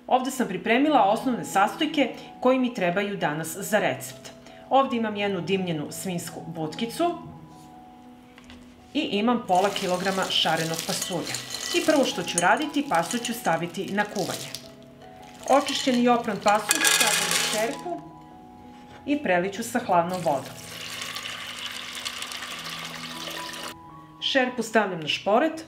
Ovde sam pripremila osnovne sastojke koji mi trebaju danas za recept. Ovde imam jednu dimljenu svinjsku butkicu i imam pola kilograma šarenog pasulja. I prvo što ću raditi, pasulj ću staviti na kuvanje. Očišćeni i opran pasulj stavljam u šerpu i preliću sa hladnom vodom. Šerpu stavljam na šporet,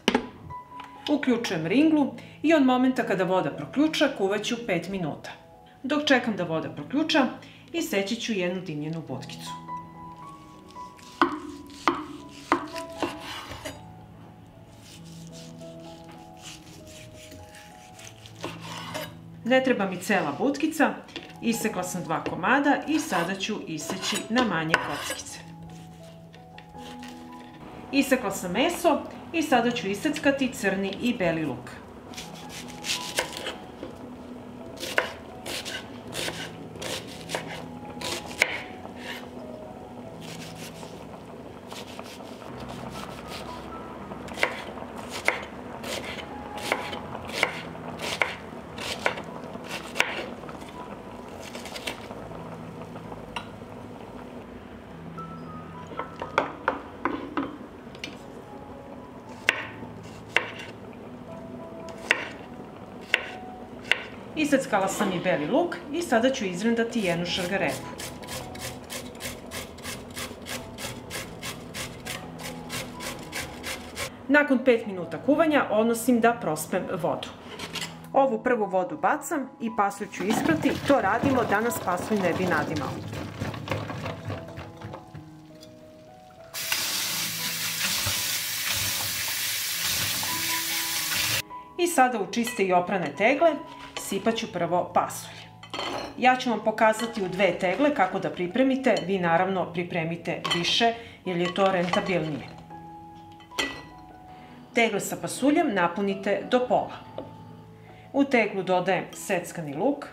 uključujem ringlu i od momenta kada voda proključa kuvaću 5 minuta. Dok čekam da voda proključa, iseći ću jednu dimljenu butkicu. Ne treba mi cela butkica, isekla sam 2 komada i sada ću iseći na manje kockice. Isekla sam meso i sada ću iseckati crni i beli luk. Iseckala sam i beli luk i sada ću izrendati jednu šargarepu. Nakon 5 minuta kuvanja odnosim da prospem vodu. Ovu prvu vodu bacam i pasulj ću isprati. To radimo da nas pasulj ne bi nadimao. I sada u čiste i oprane tegle sipat ću prvo pasulj. Ja ću vam pokazati u 2 tegle kako da pripremite. Vi naravno pripremite više jer je to rentabilnije. Tegle sa pasuljem napunite do pola. U teglu dodajem seckani luk.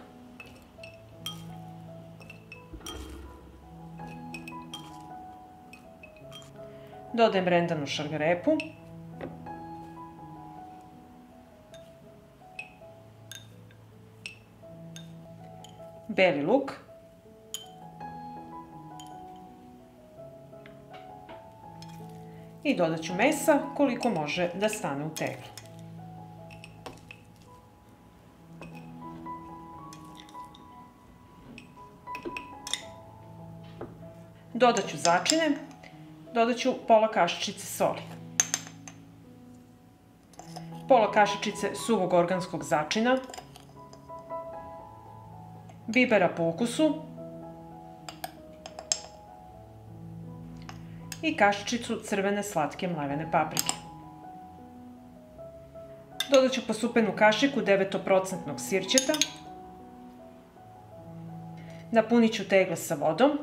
Dodajem rendanu šargarepu. Beli luk. I dodat ću mesa koliko može da stane u teglu. Dodat ću začine. Dodat ću pola kašičice soli. Pola kašičice suvog organskog začina. Bibera po ukusu i kašičicu crvene slatke mlevene paprike. Dodat ću posupenu kašiku 9% sirćeta. Napunit ću tegle sa vodom.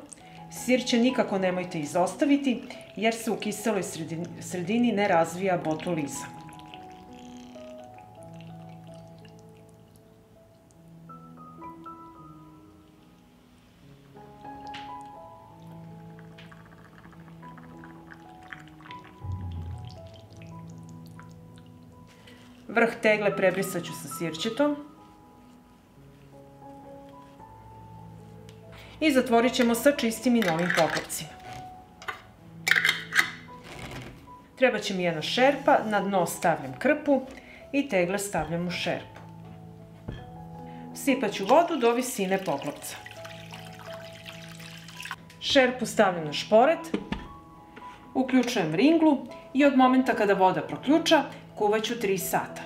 Sirće nikako nemojte izostaviti jer se u kiseloj sredini ne razvija botuliza. Vrh tegle prebrisat ću sa sirćetom. I zatvorit ćemo sa čistim i novim poklopcima. Treba će mi jedna šerpa, na dno stavljam krpu i tegle stavljam u šerpu. Sipat ću vodu do visine poklopca. Šerpu stavljam na šporet, uključujem ringlu i od momenta kada voda proključa kuvaću 3 sata.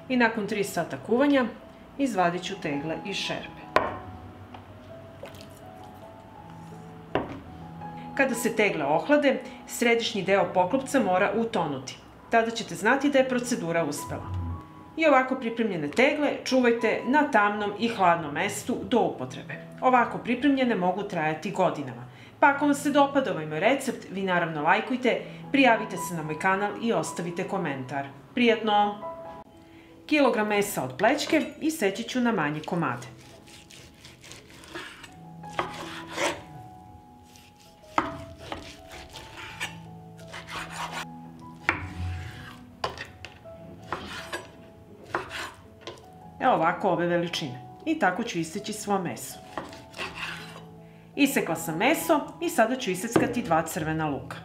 I nakon 3 sata kuvanja izvadit ću tegle iz šerpe. Kada se tegle ohlade, središnji deo poklopca mora utonuti. Tada ćete znati da je procedura uspela. I ovako pripremljene tegle čuvajte na tamnom i hladnom mestu do upotrebe. Ovako pripremljene mogu trajati godinama. Pa ako vam se dopada ovaj moj recept, vi naravno lajkujte, prijavite se na moj kanal i ostavite komentar. Prijatno! Kilogram mesa od plećke iseći ću na manje komade. Evo ovako ove veličine. I tako ću iseći svo meso. Isekla sam meso i sada ću iseckati 2 crvena luka.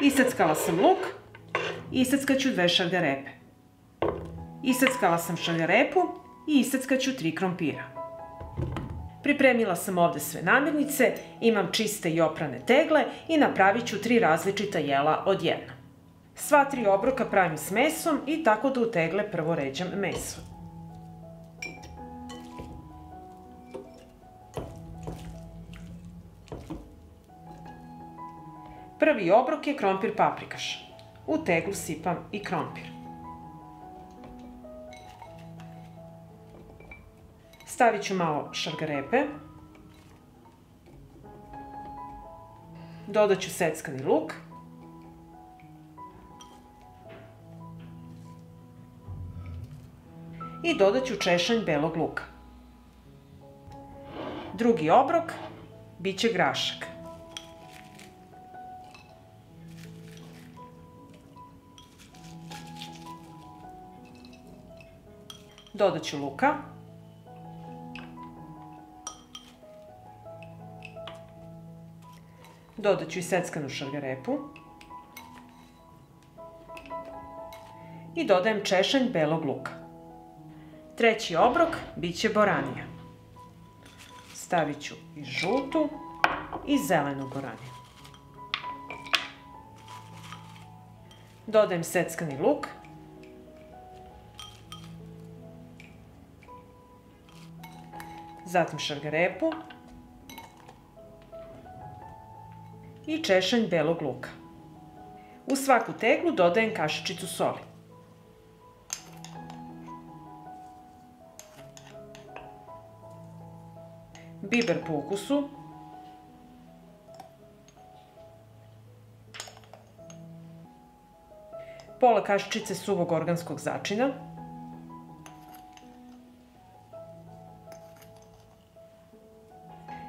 Iseckala sam luk i iseckat ću 2 šargarepe. Iseckala sam šargarepu i iseckat ću 3 krompira. Pripremila sam ovde sve namirnice, imam čiste i oprane tegle i napravit ću 3 različita jela od jedna. Sva 3 obroka pravim s mesom i tako da u tegle prvo ređam meso. Prvi obrok je krompir paprikaš. U teglu sipam i krompir. Stavit ću malo šargarepe. Dodat ću seckani luk. I dodat ću češanj belog luka. Drugi obrok biće grašak. Dodat ću luka. Dodat ću i seckanu šargarepu. I dodajem češanj belog luka. Treći obrok biće boranija. Stavit ću i žutu i zelenu boraniju. Dodajem seckani luk. Zatim šargarepu i češanj belog luka. U svaku teglu dodajem kašičicu soli. Biber po ukusu. Pola kašičice suvog organskog začina.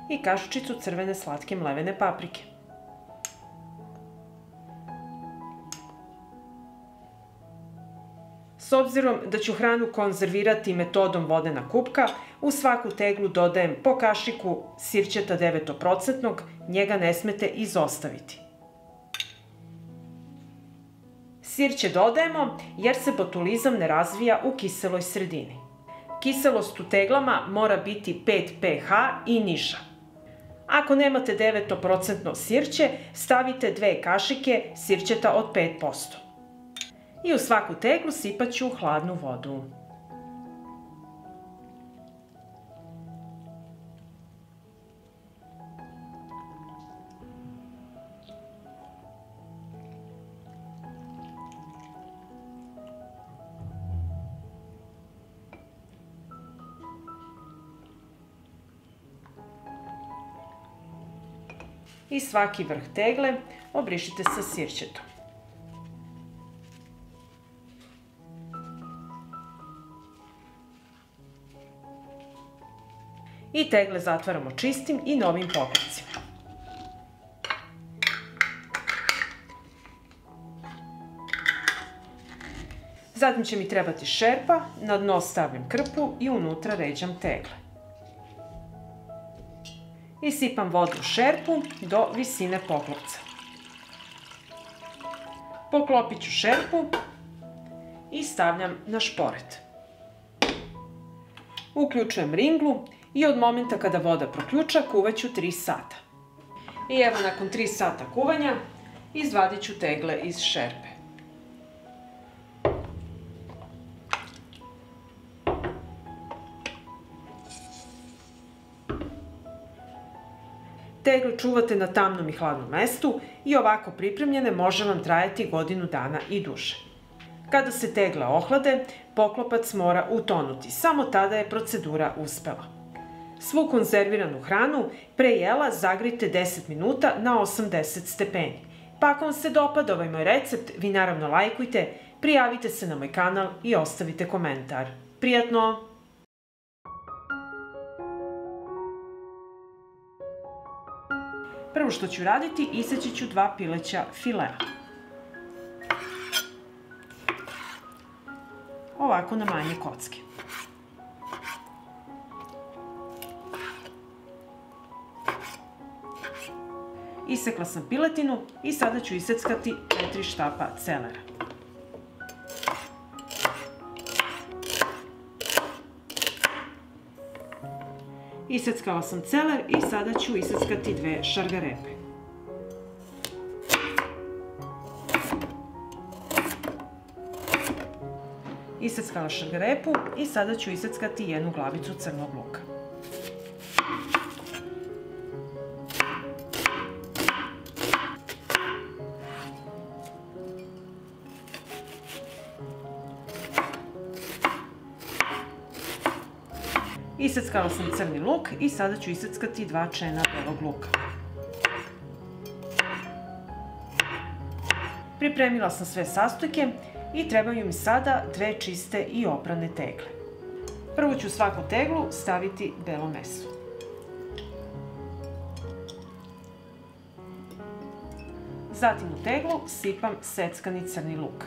I kašičicu crvene slatke mlevene paprike. S obzirom da ću hranu konzervirati metodom vodena kupka, u svaku teglu dodajem po kašiku sirćeta 9%, njega ne smete izostaviti. Sirće dodajemo jer se botulizam ne razvija u kiseloj sredini. Kiselost u teglama mora biti 5 pH i niža. Ako nemate 9% sirće, stavite 2 kašike sirćeta od 5%. I u svaku teglu sipat ću hladnu vodu. I svaki vrh tegle obrišite sa sirćetom. I tegle zatvaramo čistim i novim poklopcima. Zatim će mi trebati šerpa, na dno stavljam krpu i unutra ređam tegle. I sipam vodu u šerpu do visine poklopca. Poklopit ću šerpu i stavljam na šporet. Uključujem ringlu i od momenta kada voda proključa kuvaću 3 sata. I evo nakon 3 sata kuvanja izvadit ću tegle iz šerpe. Tegle čuvate na tamnom i hladnom mestu i ovako pripremljene može vam trajati godinu dana i duže. Kada se tegle ohlade, poklopac mora utonuti, samo tada je procedura uspela. Svu konzerviranu hranu pre jela zagrijte 10 minuta na 80 stepeni. Pa ako vam se dopada ovaj moj recept, vi naravno lajkujte, prijavite se na moj kanal i ostavite komentar. Prijatno! Prvo što ću raditi, iseći ću 2 pileća filea. Ovako na manje kocke. Isekla sam piletinu i sada ću iseckati 4 štapa celera. Iseckala sam celer i sada ću iseckati 2 šargarepe. Iseckala šargarepu i sada ću iseckati 1 glavicu crnog luka. Iseckala sam crni luk i sada ću iseckati 2 čena belog luka. Pripremila sam sve sastojke i trebaju mi sada 2 čiste i oprane tegle. Prvo ću u svaku teglu staviti belo meso. Zatim u teglu sipam seckani crni luk.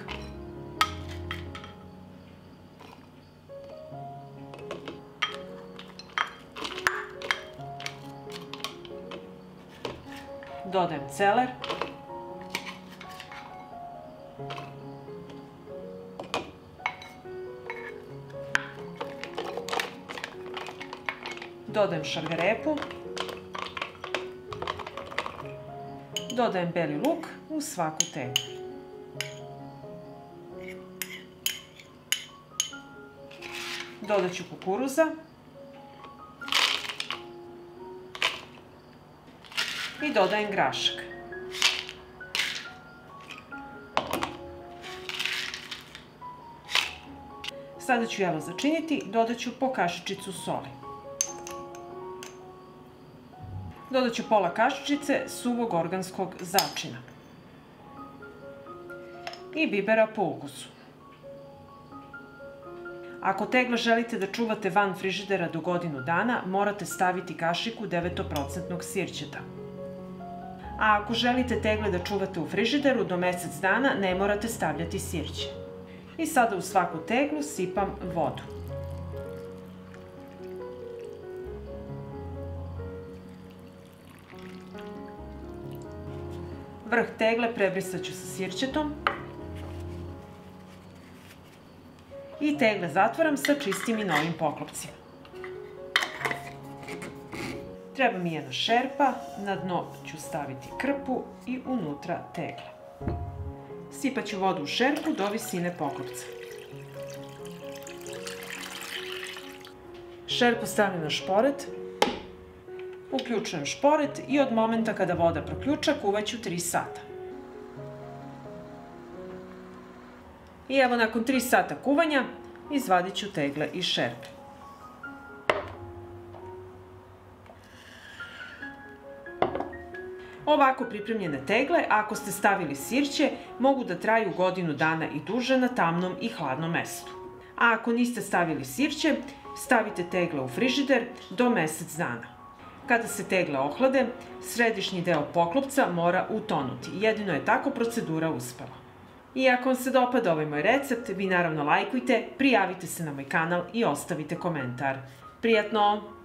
Dodajem celer. Dodajem šargarepu. Dodajem beli luk u svaku teglu. Dodat ću kukuruza. I dodajem grašak. Sada ću jelo začiniti, dodat ću po kašičicu soli. Dodat ću pola kašičice suvog organskog začina i bibera po ukusu. Ako tegle želite da čuvate van frižidera do godinu dana, morate staviti kašiku 9% sirćeta. A ako želite tegle da čuvate u frižideru do mesec dana, ne morate stavljati sirće. I sada u svaku teglu sipam vodu. Vrh tegle prebrisat ću sa sirćetom. I tegle zatvaram sa čistim i novim poklopcima. Treba mi jedna šerpa, na dno ću staviti krpu i unutra tegle. Sipat ću vodu u šerpu do visine poklopca. Šerpu stavljam na šporet, uključujem šporet i od momenta kada voda proključa kuvaću 3 sata. I evo nakon 3 sata kuvanja izvadit ću tegle iz šerpe. Ovako pripremljene tegle, ako ste stavili sirće, mogu da traju godinu dana i duže na tamnom i hladnom mestu. A ako niste stavili sirće, stavite tegle u frižider do mesec dana. Kada se tegle ohlade, središnji deo poklopca mora utonuti. Jedino je tako procedura uspela. I ako vam se dopada ovaj moj recept, vi naravno lajkujte, prijavite se na moj kanal i ostavite komentar. Prijatno!